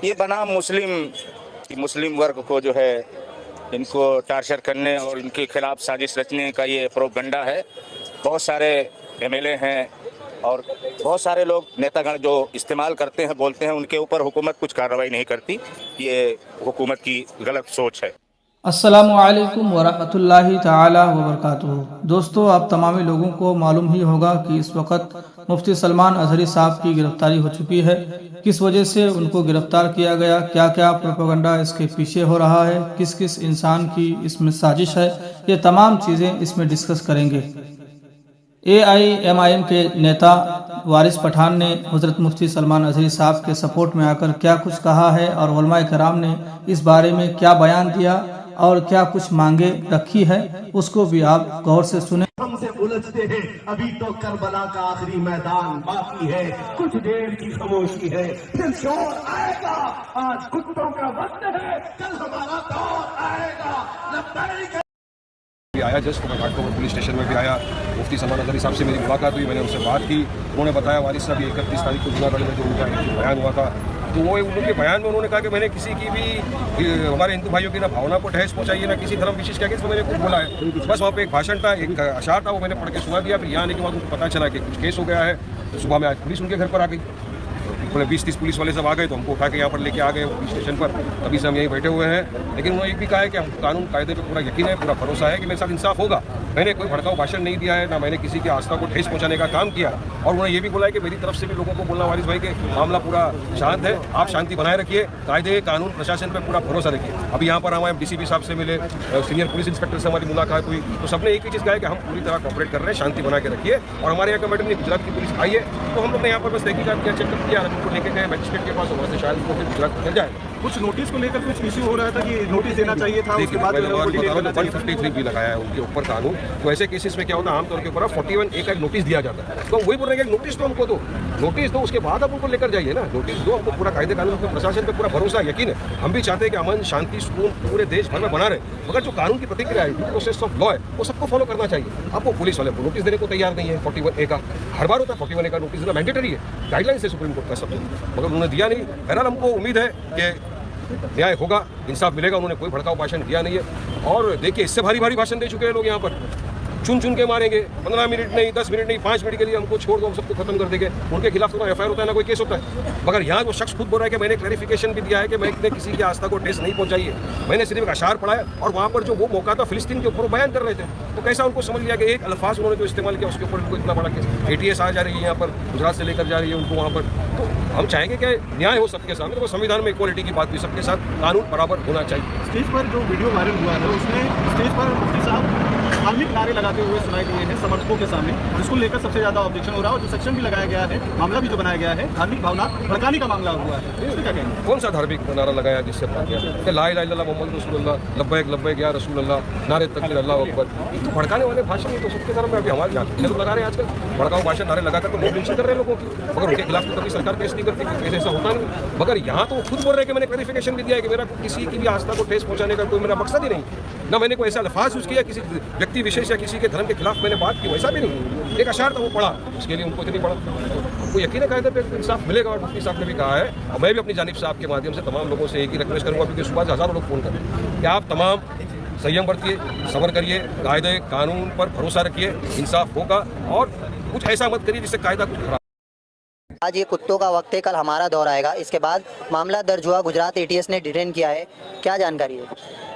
ये बनाम मुस्लिम वर्ग को जो है इनको टार्चर करने और इनके खिलाफ साजिश रचने का ये प्रोपगंडा है। बहुत सारे एमएलए हैं और बहुत सारे लोग नेतागण जो इस्तेमाल करते हैं, बोलते हैं, उनके ऊपर हुकूमत कुछ कार्रवाई नहीं करती। ये हुकूमत की गलत सोच है। अस्सलामु अलैकुम वरहमतुल्लाहि ताला वबरकातुहू। दोस्तों, आप तमाम लोगों को मालूम ही होगा कि इस वक्त मुफ्ती सलमान अजहरी साहब की गिरफ्तारी हो चुकी है। किस वजह से उनको गिरफ्तार किया गया, क्या क्या प्रोपेगेंडा इसके पीछे हो रहा है, किस किस इंसान की इसमें साजिश है, ये तमाम चीज़ें इसमें डिस्कस करेंगे। AIMIM के नेता वारिस पठान ने हज़रत मुफ्ती सलमान अजहरी साहब के सपोर्ट में आकर क्या कुछ कहा है और उलमाए कराम ने इस बारे में क्या बयान दिया और क्या कुछ मांगे रखी है, उसको भी आप गौर से सुने। हमसे उलझते हैं, अभी तो करबला का आखिरी मैदान बाकी है, कुछ देर की खामोशी है, फिर शोर आएगा। आज कुत्तों का वक्त है, कल हमारा दौर आएगा। लब्बैक आया जस्ट मैं घाटकोपर पुलिस स्टेशन में भी आया। मुफ्ती सलमान अजहरी साहब से मेरी मुलाकात हुई, मैंने उनसे बात की। उन्होंने बताया वारिस साहब 31 तारीख को जूनागढ़ में जो उनका एक बयान हुआ था, तो वो उनके बयान में उन्होंने कहा कि मैंने किसी की भी हमारे हिंदू भाइयों की ना भावना को ठेस पहुंचाई है, ना किसी धर्म विशेष के मैंने कुछ बोला है। बस वहाँ पे एक भाषण था, एक अशार था, वो मैंने पढ़ के सुना दिया। फिर यहाँ आने के बाद उनको पता चला कि कुछ केस हो गया है। तो सुबह में आज पुलिस उनके घर पर आ गई। पूरे 20-30 पुलिस वाले सब आ गए, तो हमको उठा के यहाँ पर लेके आ गए पुलिस स्टेशन पर। तभी से हम यहीं बैठे हुए हैं। लेकिन उन्होंने ये भी कहा है कि हम कानून कायदे पे पूरा यकीन है, पूरा भरोसा है कि मेरे साथ इंसाफ होगा। मैंने कोई भड़काऊ भाषण नहीं दिया है, ना मैंने किसी की आस्था को ठेस पहुंचाने का काम किया। और उन्होंने ये भी बोला है कि मेरी तरफ से भी लोगों को बोलना, वारिस भाई के मामला पूरा शांत है, आप शांति बनाए रखिए, कायदे कानून प्रशासन पर पूरा भरोसा रखिए। अभी यहाँ पर हमारे DCP साहब से मिले, सीनियर पुलिस इंस्पेक्टर से हमारी मुलाकात हुई, तो सबने एक ही चीज़ कहा है कि हम पूरी तरह कॉपरेट कर रहे हैं, शांति बना के रखिए। और हमारे यहाँ का मैडम ने गुजरात की पुलिस आई है, तो हम लोग ने यहाँ पर बस तहकीकात किया, चेकअप किया, उनको लेके गए मजिस्ट्रेट के पास, वहाँ से शायद उनको फिर गुजरात मिल जाएगा। कुछ नोटिस को लेकर कुछ इश्यू हो रहा था कि नोटिस देना चाहिए था, उसके बाद 153 भी लगाया है उनके ऊपर कानून। तो ऐसे केसेस में क्या होता है, आमतौर के ऊपर 41A का एक नोटिस दिया जाता है। तो वही बोल रहे हैं कि नोटिस तो हमको दो, नोटिस दो, उसके बाद आप उनको लेकर जाइए ना। नोटिस दो, हमको पूरा कायदे कानून पे, प्रशासन पे पूरा भरोसा यकीन है। हम भी चाहते हैं कि अमन शांति सुकून पूरे देश भर में बना रहे, मगर जो कानून की प्रतिक्रिया है, प्रोसेस ऑफ लॉ है, वो सबको फॉलो करना चाहिए। आपको पुलिस वाले को नोटिस देने को तैयार नहीं है। 41A का हर बार होता है, 41A का नोटिस देना मैंडेटरी है, गाइडलाइंस है सुप्रीम कोर्ट का सब, मगर उन्होंने दिया नहीं। बहरहाल हमको उम्मीद है कि न्याय होगा, इंसाफ मिलेगा। उन्होंने कोई भड़काऊ भाषण दिया नहीं है। और देखिए, इससे भारी भारी भाषण दे चुके हैं लोग यहाँ पर, चुन चुन के मारेंगे। 15 मिनट नहीं, 10 मिनट नहीं, 5 मिनट के लिए हमको छोड़ दो, हम सबको खत्म कर देंगे। उनके खिलाफ तो ना FIR होता है, ना कोई केस होता है। मगर यहाँ जो शख्स खुद बोल रहा है कि मैंने क्लैरिफिकेशन भी दिया है कि मैंने किसी की आस्था को ठेस नहीं पहुंचाई है, मैंने सिर्फ एक अशार पढ़ा है। और वहाँ पर जो वो मौका था फिलिस्तीन के ऊपर बयान कर रहे थे, तो कैसा उनको समझ लिया कि एक अल्फाज उन्होंने जो इस्तेमाल किया उसके ऊपर उनको इतना बड़ा केस। ATS आ जा रही है यहाँ पर, गुजरात से लेकर जा रही है उनको वहाँ पर। तो हम चाहेंगे कि न्याय हो सबके सामने। तो संविधान में इक्वालिटी की बात हुई, सबके साथ कानून बराबर होना चाहिए। स्टेज पर जो वीडियो वायरल हुआ है, उसमें स्टेज पर मुफ्ती साहब धार्मिक नारे लगाते हुए सुनाई दिए हैं समर्थकों के सामने, जिसको लेकर सबसे ज्यादा ऑब्जेक्शन हो रहा है। और जो सेक्शन भी लगाया गया है, मामला भी जो बनाया गया है, धार्मिक भावना भड़काने का मामला हुआ है, इस पर क्या कहेंगे? कौन सा धार्मिक नारा लगाया जिससे कि ला इलाहा इल्लल्लाह मोहम्मद रसूलुल्लाह, लब्बैक लब्बैक या रसूलुल्लाह, नारे तकबीर अल्लाहु अकबर? तो भड़काने वाले भाषण तो सबके धर्म में अभी हमारे यहाँ लोग लगा रहे हैं आजकल। भड़काऊ भाषण नारे लगाकर तो मोबिलिटी कर रहे हैं लोगों की, मगर उनके खिलाफ तो कभी सरकार केस नहीं करती, केस ऐसा होता नहीं। मगर यहाँ तो खुद बोल रहे हैं कि मैंने क्लैरिफिकेशन भी दिया है कि मेरा किसी की भी आस्था को ठेस पहुंचाने का कोई मेरा मकसद ही नहीं, ना मैंने कोई ऐसा अल्फाज यूज़ किया किसी व्यक्ति विशेष या किसी के धर्म के खिलाफ मैंने बात की, वैसा भी नहीं। एक अशार था, वो पढ़ा, उसके लिए उनको इतनी पढ़ा। वो यकीन है कायदे पे इंसाफ मिलेगा। और मुफ्ती साहब ने भी कहा है, और मैं भी अपनी जानिब से आपके माध्यम से तमाम लोगों से एक ही रिक्वेस्ट करूँगा, क्योंकि सुबह से हज़ारों लोग फ़ोन कर रहे हैं कि आप तमाम संयम बरतिए, सब्र करिए, कायदे कानून पर भरोसा रखिए, इंसाफ होगा। और कुछ ऐसा मत करिए जिससे कायदा कुछ खराब। आज ये कुत्तों का वक्त है, कल हमारा दौर आएगा। इसके बाद मामला दर्ज हुआ, गुजरात ATS ने डिटेन किया है, क्या जानकारी है?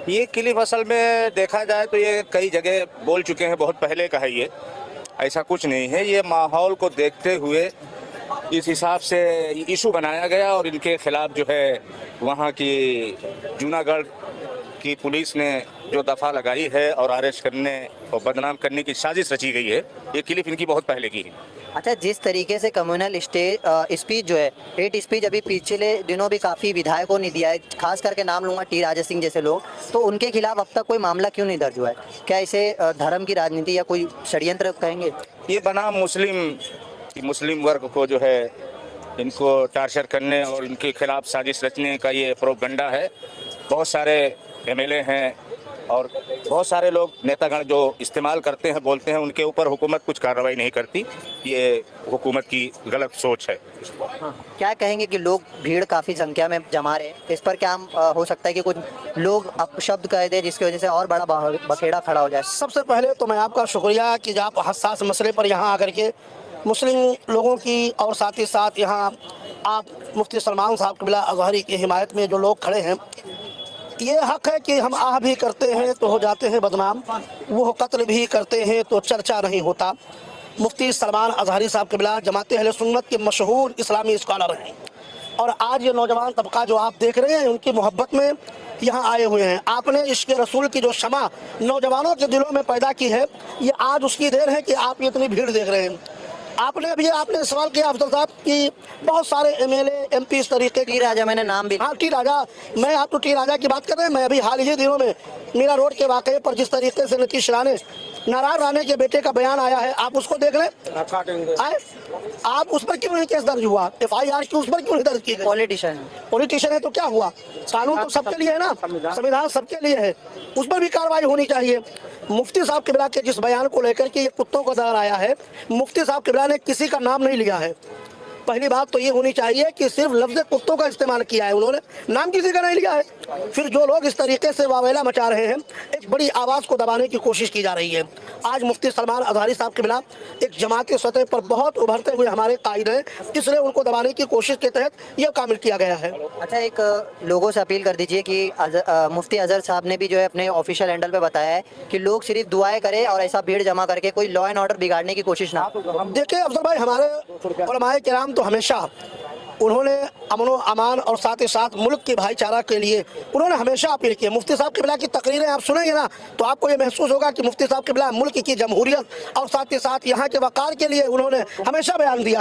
ये क्लिप असल में देखा जाए तो ये कई जगह बोल चुके हैं, बहुत पहले का है ये, ऐसा कुछ नहीं है। ये माहौल को देखते हुए इस हिसाब से इशू बनाया गया और इनके खिलाफ जो है वहाँ की जूनागढ़ की पुलिस ने जो दफ़ा लगाई है और अरेस्ट करने और बदनाम करने की साजिश रची गई है। ये क्लिप इनकी बहुत पहले की है। अच्छा, जिस तरीके से कम्युनल स्पीच जो है, हेट स्पीच अभी पिछले दिनों भी काफ़ी विधायकों ने दिया है, खास करके नाम लूँगा T राजा सिंह जैसे लोग, तो उनके खिलाफ अब तक कोई मामला क्यों नहीं दर्ज हुआ है? क्या इसे धर्म की राजनीति या कोई षड्यंत्र कहेंगे? ये बनाम मुस्लिम वर्ग को जो है इनको टार्चर करने और इनके खिलाफ साजिश रचने का ये प्रोपगंडा है। बहुत सारे MLA हैं और बहुत सारे लोग नेतागण जो इस्तेमाल करते हैं, बोलते हैं, उनके ऊपर हुकूमत कुछ कार्रवाई नहीं करती। ये हुकूमत की गलत सोच है। क्या कहेंगे कि लोग भीड़ काफ़ी संख्या में जमा रहे हैं, इस पर क्या हो सकता है कि कुछ लोग अपशब्द कह दे जिसकी वजह से और बड़ा बखेड़ा खड़ा हो जाए? सबसे पहले तो मैं आपका शुक्रिया कि आप हसास मसले पर यहाँ आकर के मुस्लिम लोगों की और साथ ही साथ यहाँ आप मुफ्ती सलमान साहब क़िबला अज़हरी की हिमायत में जो लोग खड़े हैं, ये हक़ है कि हम आह भी करते हैं तो हो जाते हैं बदनाम, वो कत्ल भी करते हैं तो चर्चा नहीं होता। मुफ्ती सलमान अज़हरी साहब क़िबला जमात अहले सुन्नत के मशहूर इस्लामी स्कॉलर हैं और आज ये नौजवान तबका जो आप देख रहे हैं उनकी मोहब्बत में यहाँ आए हुए हैं। आपने इश्क़ रसूल की जो शमा नौजवानों के दिलों में पैदा की है, ये आज उसकी देर है कि आप इतनी भीड़ देख रहे हैं। आपने सवाल किया अफजल साहब कि बहुत सारे MLA MP इस तरीके टी राजा, मैंने नाम भी, हाँ टी राजा, मैं आप तो टी राजा की बात कर रहे हैं। मैं अभी हाल ही दिनों में मीरा रोड के वाक़े पर जिस तरीके से नीतीश राणे, नारायण राणे के बेटे का बयान आया है, आप उसको देख लें। आप उस पर क्यों नहीं केस दर्ज हुआ? FIR की उस पर क्यों नहीं दर्ज की गई? पॉलिटिशियन है तो क्या हुआ? कानून तो सबके लिए है ना, संविधान सबके लिए है, उस पर भी कार्रवाई होनी चाहिए। मुफ्ती साहब क़िबला के जिस बयान को लेकर के ये कुत्तों का दौर आया है, मुफ्ती साहब क़िबला ने किसी का नाम नहीं लिया है। पहली बात तो ये होनी चाहिए कि सिर्फ लफ्ज़ कुत्तों का इस्तेमाल किया है, उन्होंने नाम किसी का नहीं लिया है। फिर जो लोग इस तरीके से वावेला मचा रहे हैं, एक बड़ी आवाज़ को दबाने की कोशिश की जा रही है। आज मुफ्ती सलमान अज़हरी साहब क़िबला एक जमाती सतह पर बहुत उभरते हुए हमारे कायद हैं, इसलिए उनको दबाने की कोशिश के तहत यह कामिल किया गया है। अच्छा, एक लोगों से अपील कर दीजिए कि मुफ्ती अज़हर साहब ने भी जो है अपने ऑफिशियल हैंडल पे बताया है कि लोग सिर्फ दुआएं करें और ऐसा भीड़ जमा करके कोई लॉ एंड ऑर्डर बिगाड़ने की कोशिश ना। देखिए अफजल भाई, हमारे उलमाए किराम तो हमेशा उन्होंने अमन व अमान और साथ ही साथ मुल्क की भाईचारा के लिए उन्होंने हमेशा अपील की है। मुफ्ती साहब क़िबला की तकरीरें आप सुनेंगे ना तो आपको ये महसूस होगा कि मुफ्ती साहब क़िबला मुल्क की जमहूरियत और साथ ही साथ यहाँ के वक़ार के लिए उन्होंने हमेशा बयान दिया है।